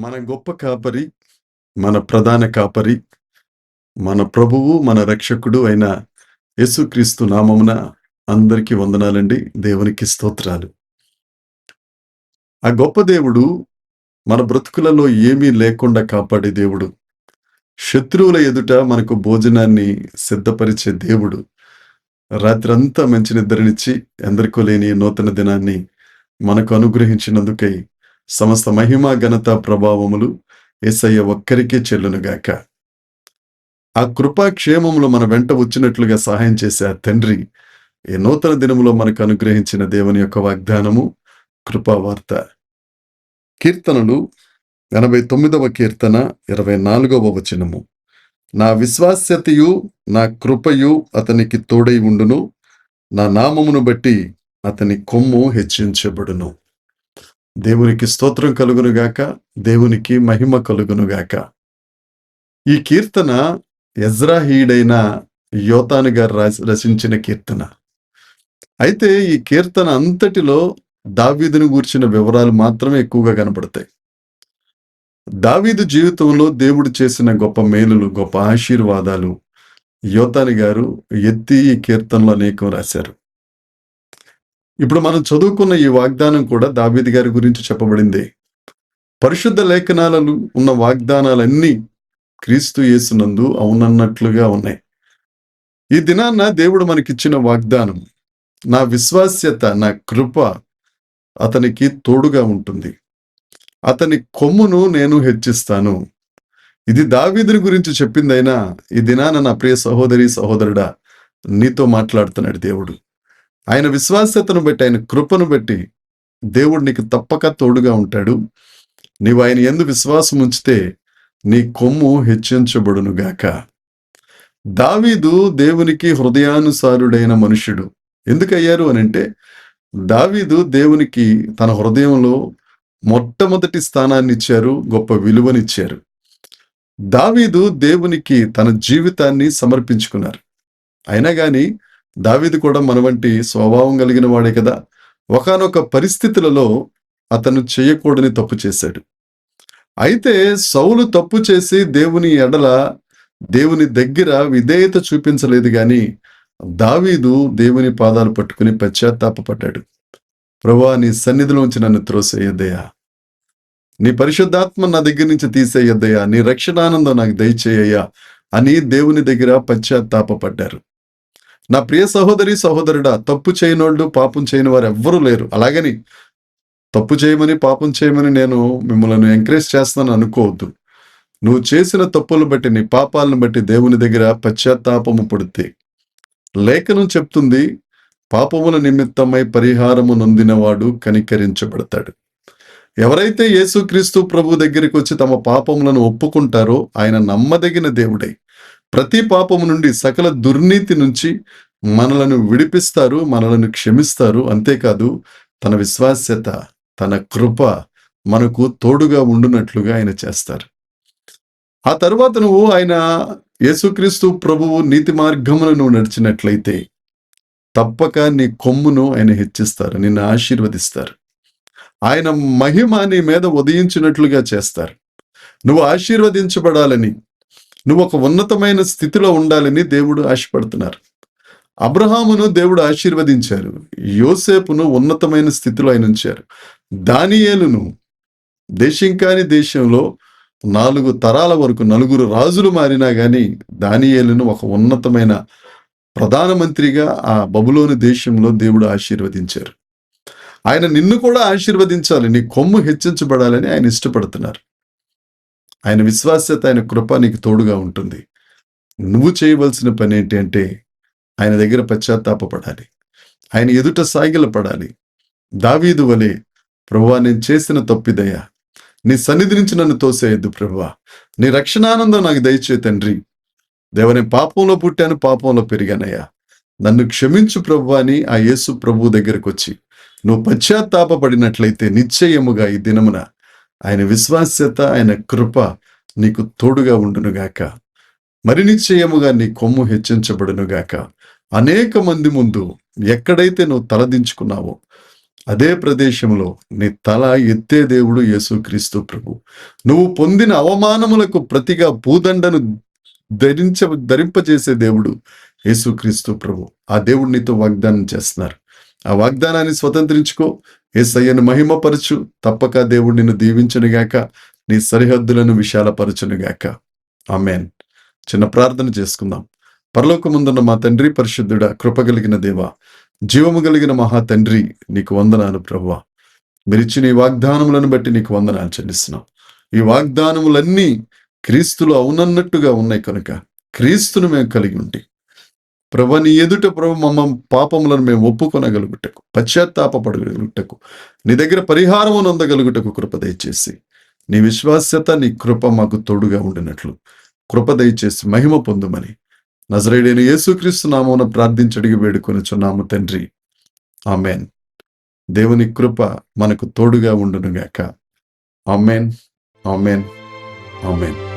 మన గొప్ప కాపరి, మన ప్రధాన కాపరి, మన ప్రభువు, మన రక్షకుడు అయిన యేసుక్రీస్తు నామమున అందరికీ వందనాలండి. దేవునికి స్తోత్రాలు. ఆ గొప్ప దేవుడు మన బ్రతుకులలో ఏమీ లేకుండా కాపాడే దేవుడు. శత్రువుల ఎదుట మనకు భోజనాన్ని సిద్ధపరిచే దేవుడు. రాత్రంతా మంచి నిద్రనిచ్చి ఎందరికో లేని ఈ నూతన దినాన్ని మనకు అనుగ్రహించినందుకై సమస్త మహిమ, ఘనత, ప్రభావములు యేసయ్య ఒక్కరికే చెల్లునుగాక. ఆ కృపా క్షేమములు మన వెంట వచ్చినట్లుగా సహాయం చేసే ఆ తండ్రి ఈ నూతన దినములో మనకు అనుగ్రహించిన దేవుని యొక్క వాగ్దానము, కృపావార్త. కీర్తనలు 89వ కీర్తన 24వ వచనము. నా విశ్వాస్యతయు నా కృపయు అతనికి తోడై ఉండును, నా నామమును బట్టి అతని కొమ్ము హెచ్చించబడును. దేవునికి స్తోత్రం కలుగునుగాక, దేవునికి మహిమ కలుగునుగాక. ఈ కీర్తన ఎజ్రాహీయుడైన యోతాను గారు రచించిన కీర్తన. అయితే ఈ కీర్తన అంతటిలో దావీదును గూర్చిన వివరాలు మాత్రమే ఎక్కువగా కనబడతాయి. దావీదు జీవితంలో దేవుడు చేసిన గొప్ప మేలులు, గొప్ప ఆశీర్వాదాలు యోతాను గారు ఎత్తి ఈ కీర్తనలో అనేకం రాశారు. ఇప్పుడు మనం చదువుకున్న ఈ వాగ్దానం కూడా దావీదు గారి గురించి చెప్పబడింది. పరిశుద్ధ లేఖనాలలో ఉన్న వాగ్దానాలన్నీ క్రీస్తు యేసునందు అవునన్నట్లుగా ఉన్నాయి. ఈ దినాన్న దేవుడు మనకిచ్చిన వాగ్దానం, నా విశ్వాస్యత, నా కృప అతనికి తోడుగా ఉంటుంది, అతని కొమ్మును నేను హెచ్చిస్తాను. ఇది దావీదుని గురించి చెప్పిందైనా ఈ దినాన నా ప్రియ సహోదరి, సహోదరుడా, నీతో మాట్లాడుతున్నాడు దేవుడు. ఆయన విశ్వాస్యతను బట్టి, ఆయన కృపను బట్టి దేవుడు నీకు తప్పక తోడుగా ఉంటాడు. నీవు ఆయన యందు విశ్వాసం ఉంచితే నీ కొమ్ము హెచ్చించబడునుగాక. దావీదు దేవునికి హృదయానుసారుడైన మనుష్యుడు. ఎందుకయ్యారు అనంటే, దావీదు దేవునికి తన హృదయంలో మొట్టమొదటి స్థానాన్ని ఇచ్చారు, గొప్ప విలువనిచ్చారు. దావీదు దేవునికి తన జీవితాన్ని సమర్పించుకున్నారు. అయినా గాని దావీదు కూడా మన వంటి స్వభావం కలిగిన వాడే కదా. ఒకానొక పరిస్థితులలో అతను చేయకూడని తప్పు చేశాడు. అయితే సౌలు తప్పు చేసి దేవుని ఎడల, దేవుని దగ్గర విధేయత చూపించలేదు గాని దావీదు దేవుని పాదాలు పట్టుకుని పశ్చాత్తాపపడ్డాడు. ప్రభువా, నీ సన్నిధిలోంచి నన్ను త్రోసేయొద్దయ్యా, నీ పరిశుద్ధాత్మ నా దగ్గర నుంచి తీసేయొద్దయ్యా, నీ రక్షణానందం నాకు దయచేయ్యా అని దేవుని దగ్గర పశ్చాత్తాపపడ్డారు. నా ప్రియ సహోదరి, సహోదరుడా, తప్పు చేయనోళ్ళు, పాపం చేయని వారు ఎవ్వరూ లేరు. అలాగని తప్పు చేయమని, పాపం చేయమని నేను మిమ్మల్ని ఎంకరేజ్ చేస్తాను అనుకోవద్దు. నువ్వు చేసిన తప్పులను బట్టి, నీ పాపాలను బట్టి దేవుని దగ్గర పశ్చాత్తాపము పడితే లేఖనం చెప్తుంది, పాపముల నిమిత్తమై పరిహారము నొందినవాడు కనికరించబడతాడు. ఎవరైతే యేసుక్రీస్తు ప్రభు దగ్గరికి వచ్చి తమ పాపములను ఒప్పుకుంటారో ఆయన నమ్మదగిన దేవుడై ప్రతి పాపము నుండి, సకల దుర్నీతి నుంచి మనలను విడిపిస్తారు, మనలను క్షమిస్తారు. అంతేకాదు తన విశ్వాస్యత, తన కృప మనకు తోడుగా ఉండునట్లుగా ఆయన చేస్తారు. ఆ తరువాత నువ్వు ఆయన యేసుక్రీస్తు ప్రభువు నీతి మార్గమును నువ్వు నడిచినట్లయితే తప్పక నీ కొమ్మును ఆయన హెచ్చిస్తారు, నిన్ను ఆశీర్వదిస్తారు. ఆయన మహిమ నీ మీద ఉదయించినట్లుగా చేస్తారు. నువ్వు ఆశీర్వదించబడాలని, నువ్వు ఒక ఉన్నతమైన స్థితిలో ఉండాలని దేవుడు ఆశపడుతున్నారు. అబ్రహామును దేవుడు ఆశీర్వదించారు, యోసేపును ఉన్నతమైన స్థితిలో ఆయన ఉంచారు. దానియేలును దేశం కాని దేశంలో 4 తరాల వరకు 4 రాజులు మారినా గాని దానియేలును ఒక ఉన్నతమైన ప్రధానమంత్రిగా ఆ బబులోను దేశంలో దేవుడు ఆశీర్వదించారు. ఆయన నిన్ను కూడా ఆశీర్వదించాలి, నీ కొమ్ము హెచ్చించబడాలని ఆయన ఇష్టపడుతున్నారు. ఆయన విశ్వాస్యత, ఆయన కృప నీకు తోడుగా ఉంటుంది. నువ్వు చేయవలసిన పని ఏంటి అంటే ఆయన దగ్గర పశ్చాత్తాపపడాలి, ఆయన ఎదుట సాగిలపడాలి. దావీదు వలె, ప్రభువా, నేను చేసిన తప్పిదయ్యా, నీ సన్నిధి నుంచి నన్ను తోసేయద్దు ప్రభువా, నీ రక్షణానందం నాకు దయచే తండ్రి. దేవని పాపంలో పుట్టాను, పాపంలో పెరిగానయ్యా, నన్ను క్షమించు ప్రభువా అని ఆ యేసు ప్రభు దగ్గరకు వచ్చి నువ్వు పశ్చాత్తాపపడినట్లయితే నిశ్చయముగా ఈ దినమున ఆయన విశ్వాస్యత, ఆయన కృప నీకు తోడుగా ఉండునుగాక. మరి నిశ్చయముగా నీ కొమ్ము హెచ్చించబడునుగాక. అనేక మంది ముందు ఎక్కడైతే నువ్వు తలదించుకున్నావో అదే ప్రదేశంలో నీ తల ఎత్తే దేవుడు యేసుక్రీస్తు ప్రభు. నువ్వు పొందిన అవమానములకు ప్రతిగా భూదండను ధరింపజేసే దేవుడు యేసుక్రీస్తు ప్రభు. ఆ దేవుడు నీతో వాగ్దానం చేస్తున్నారు. ఆ వాగ్దానాన్ని స్వతంత్రించుకో. యేసయ్యను మహిమపరచు. తప్పక దేవుడు నిన్ను దీవించునుగాక. నీ సరిహద్దులను విశాలపరచునుగాక. ఆమేన్. చిన్న ప్రార్థన చేసుకుందాం. పరలోకమందున్న మా తండ్రి, పరిశుద్ధుడా, కృపగలిగిన దేవా, జీవము కలిగిన మహా తండ్రి, నీకు వందనాలు ప్రభువా. మీరిచ్చిన ఈ వాగ్దానములను బట్టి నీకు వందనాలు చెల్లిస్తున్నాం. ఈ వాగ్దానములన్నీ క్రీస్తులో అవునన్నట్టుగా ఉన్నాయి కనుక క్రీస్తును మేము కలిగి ఉండి ప్రభు నీ ఎదుట ప్రభు మమ్మ పాపములను మేము ఒప్పుకొనగలుగుటకు, పశ్చాత్తాపడగలుగుటకు, నీ దగ్గర పరిహారము నొందగలుగుటకు కృప దయచేసి, నీ విశ్వాస్యత, నీ కృప మాకు తోడుగా ఉండినట్లు కృప దయచేసి మహిమ పొందుమని నజరేయుడైన యేసుక్రీస్తు నామమున ప్రార్థించడిగి వేడుకొనుచున్నాము తండ్రి. ఆమేన్. దేవుని కృప మనకు తోడుగా ఉండునుగాక. ఆమేన్. ఆమేన్. ఆమేన్.